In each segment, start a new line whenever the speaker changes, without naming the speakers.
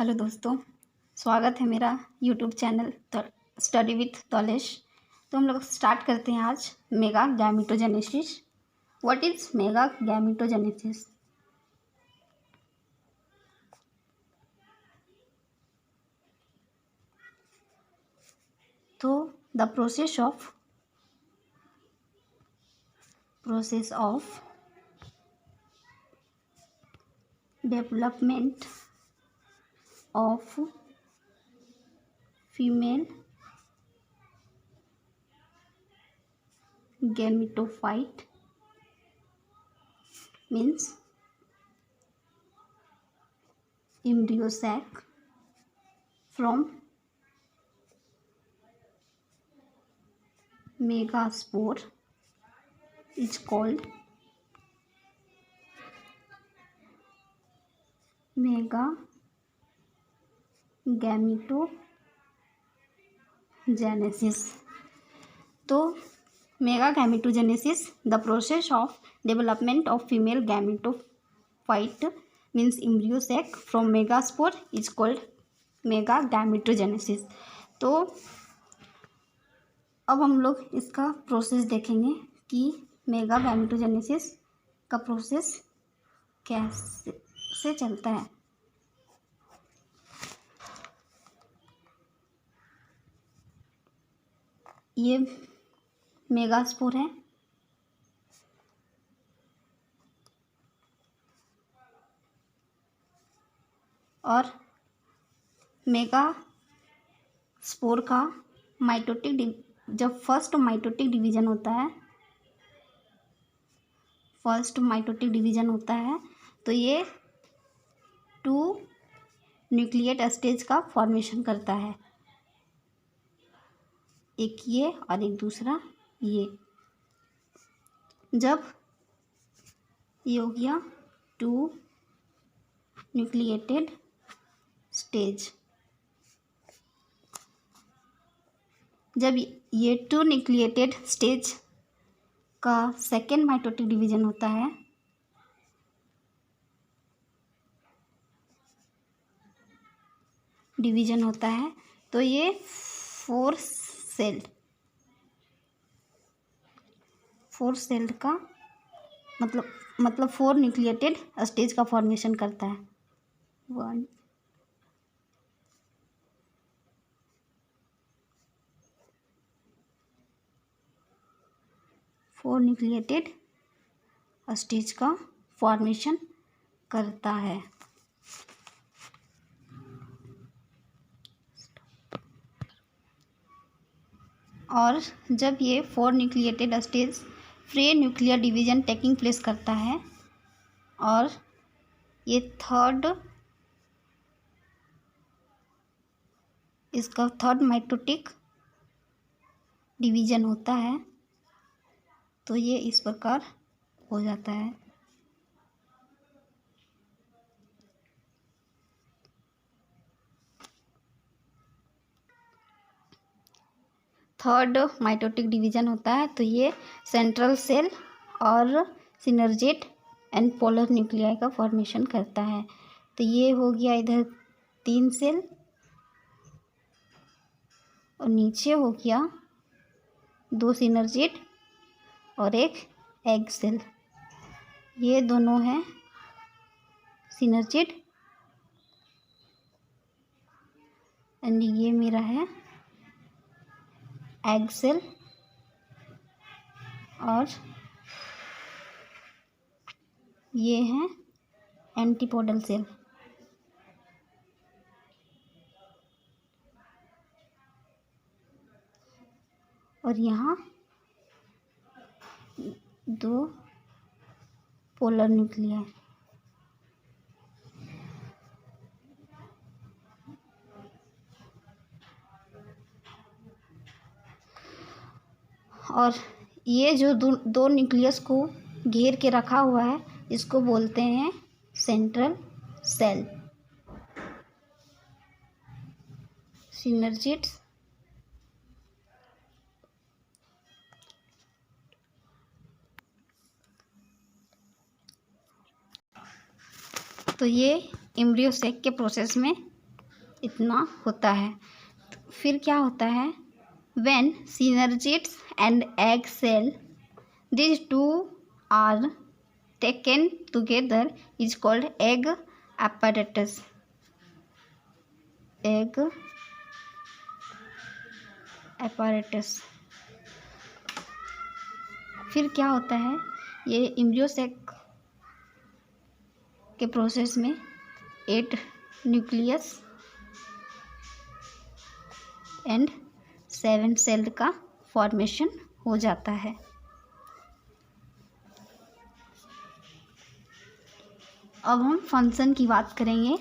Hello दोस्तों, स्वागत है मेरा YouTube channel study with Taulesh. तो हम लोग स्टार्ट करते हैं आज mega gametogenesis. What is mega gametogenesis? तो the process of development of female gametophyte means embryo sac from megaspore is called mega gametogenesis. तो mega gametogenesis the process of development of female gametophyte means embryo sac from megaspore is called mega gametogenesis. तो अब हम लोग इसका process देखेंगे कि mega gametogenesis का process कैसे चलता है। ये मेगास्पोर है और मेगास्पोर का जब फर्स्ट माइटोटिक डिवीजन होता है तो ये 2 न्यूक्लिएट स्टेज का फॉर्मेशन करता है, एक ये और एक दूसरा ये। जब ये हो गया 2 न्यूक्लिएटेड स्टेज, जब ये 2 न्यूक्लिएटेड स्टेज का सेकेंड माइटोटिक डिवीजन होता है तो ये 4 सेल का मतलब 4 न्यूक्लिएटेड स्टेज का फॉर्मेशन करता है। 4 न्यूक्लिएटेड स्टेज का फॉर्मेशन करता है। और जब ये 4 nucleated stage free nuclear division taking place करता है और ये इसका थर्ड माइटोटिक डिवीजन होता है तो ये इस प्रकार हो जाता है। थर्ड माइटोटिक डिवीजन होता है तो ये सेंट्रल सेल और सिनर्जेट एंड पोलर न्यूक्लियाई का फॉर्मेशन करता है। तो ये हो गया इधर 3 सेल और नीचे हो गया 2 सिनर्जेट और एक एग सेल। ये दोनों हैं सिनर्जेट एंड ये मेरा है एग सेल और ये हैं एंटीपोडल सेल। और यहाँ 2 पोलर न्यूक्लियाई। और ये जो दो न्यूक्लियस को घेर के रखा हुआ है इसको बोलते हैं सेंट्रल सेल। सिनर्जिड्स तो ये एम्ब्रियो सेक के प्रोसेस में इतना होता है। तो फिर क्या होता है, when synergids and egg cell these two are taken together is called egg apparatus. Egg apparatus. फिर क्या होता है, ये एम्ब्रियो सैक के प्रोसेस में 8 न्यूक्लियस एंड 7 सेल का फॉर्मेशन हो जाता है। अब हम फंक्शन की बात करेंगे।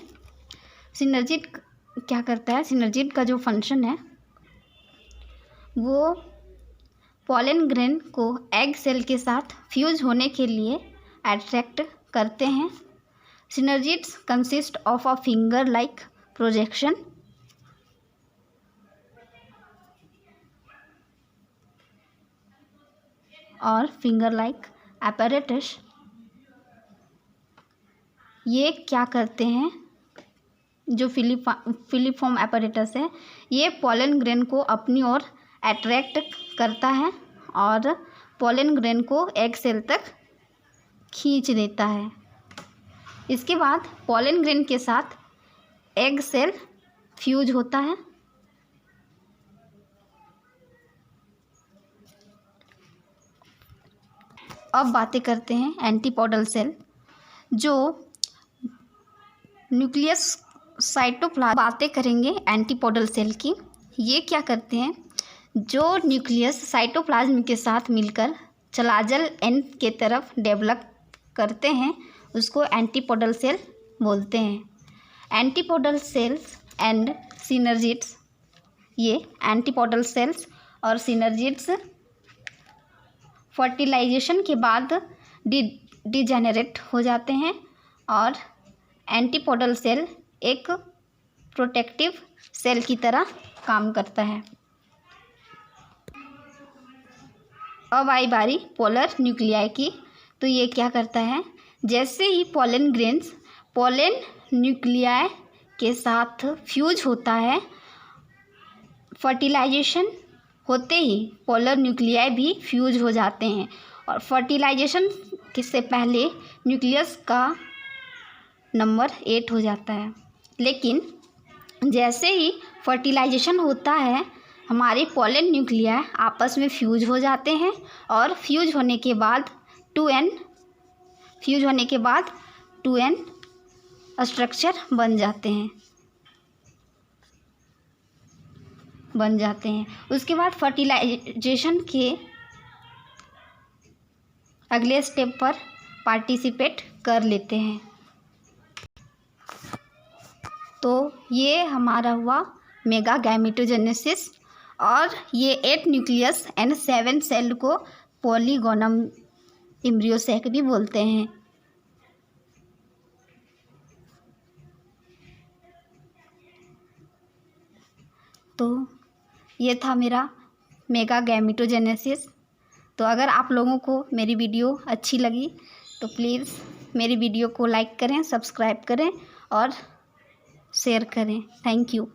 सिनर्जिड क्या करता है, सिनर्जिड का जो फंक्शन है वो पॉलन ग्रेन को एग सेल के साथ फ्यूज होने के लिए अट्रैक्ट करते हैं। Synergids consist of a finger like projection और फिंगर लाइक apparatus। ये क्या करते हैं, जो फिलिफॉर्म apparatus है ये पॉलन ग्रेन को अपनी ओर अट्रैक्ट करता है और पॉलन ग्रेन को एग सेल तक खींच देता है। इसके बाद पॉलन ग्रेन के साथ एग सेल फ्यूज होता है। अब बातें करते हैं एंटीपोडल सेल, जो न्यूक्लियस साइटोप्लाज्म। बातें करेंगे एंटीपोडल सेल की। ये क्या करते हैं, जो न्यूक्लियस साइटोप्लाज्म के साथ मिलकर चलाजल एंड के तरफ डेवलप करते हैं उसको एंटीपोडल सेल बोलते हैं। एंटीपोडल सेल्स एंड सिनर्जिड्स, ये एंटीपोडल सेल्स और सिनर्जिड्स फर्टिलाइजेशन के बाद डिजेनरेट हो जाते हैं और एंटीपोडल सेल एक प्रोटेक्टिव सेल की तरह काम करता है। अब आई बारी पोलर न्यूक्लियाई की। तो ये क्या करता है, जैसे ही पॉलन ग्रेन्स पॉलन न्यूक्लियाई के साथ फ्यूज होता है, फर्टिलाइजेशन होते ही पोलर न्यूक्लियाई भी फ्यूज हो जाते हैं और फर्टिलाइजेशन से पहले न्यूक्लियस का नंबर 8 हो जाता है। लेकिन जैसे ही फर्टिलाइजेशन होता है हमारे पॉलन न्यूक्लियाई आपस में फ्यूज हो जाते हैं और फ्यूज होने के बाद 2n स्ट्रक्चर बन जाते हैं। उसके बाद फर्टिलाइजेशन के अगले स्टेप पर पार्टिसिपेट कर लेते हैं। तो ये हमारा हुआ मेगा गैमेटोजेनेसिस और ये 8 न्यूक्लियस एंड 7 सेल को पॉलीगोनम एम्ब्रियो सैक भी बोलते हैं। तो ये था मेरा मेगा गैमेटोजेनेसिस। तो अगर आप लोगों को मेरी वीडियो अच्छी लगी तो प्लीज़ मेरी वीडियो को लाइक करें, सब्सक्राइब करें और शेयर करें। Thank you.